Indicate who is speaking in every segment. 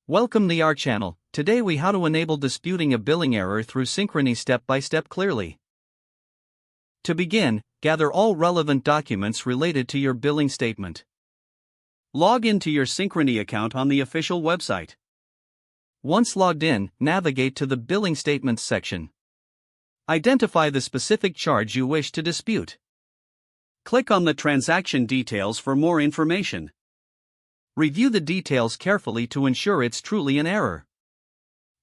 Speaker 1: Welcome to our channel. Today we how to enable disputing a billing error through Synchrony step by step clearly. To begin, gather all relevant documents related to your billing statement. Log into your Synchrony account on the official website. Once logged in, navigate to the Billing Statements section. Identify the specific charge you wish to dispute. Click on the transaction details for more information. Review the details carefully to ensure it's truly an error.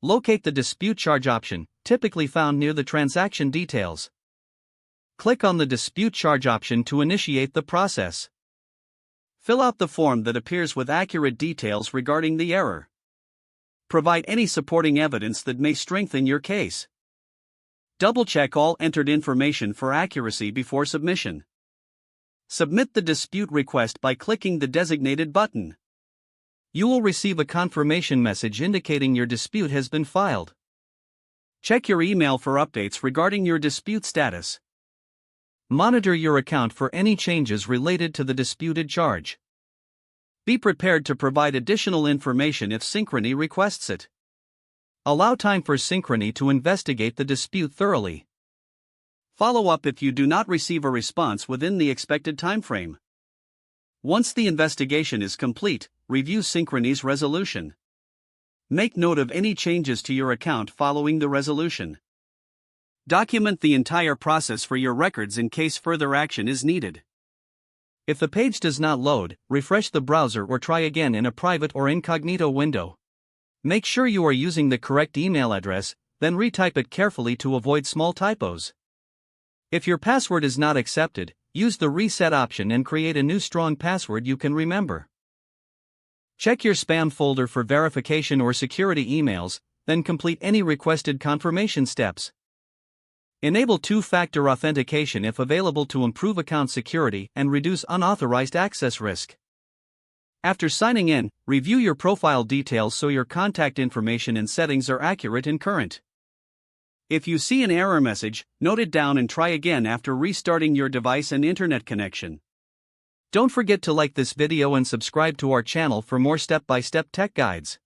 Speaker 1: Locate the dispute charge option, typically found near the transaction details. Click on the dispute charge option to initiate the process. Fill out the form that appears with accurate details regarding the error. Provide any supporting evidence that may strengthen your case. Double-check all entered information for accuracy before submission. Submit the dispute request by clicking the designated button. You will receive a confirmation message indicating your dispute has been filed. Check your email for updates regarding your dispute status. Monitor your account for any changes related to the disputed charge. Be prepared to provide additional information if Synchrony requests it. Allow time for Synchrony to investigate the dispute thoroughly. Follow up if you do not receive a response within the expected timeframe. Once the investigation is complete, review Synchrony's resolution. Make note of any changes to your account following the resolution. Document the entire process for your records in case further action is needed. If the page does not load, refresh the browser or try again in a private or incognito window. Make sure you are using the correct email address, then retype it carefully to avoid small typos. If your password is not accepted, use the reset option and create a new strong password you can remember. Check your spam folder for verification or security emails, then complete any requested confirmation steps. Enable two-factor authentication if available to improve account security and reduce unauthorized access risk. After signing in, review your profile details so your contact information and settings are accurate and current. If you see an error message, note it down and try again after restarting your device and internet connection. Don't forget to like this video and subscribe to our channel for more step-by-step tech guides.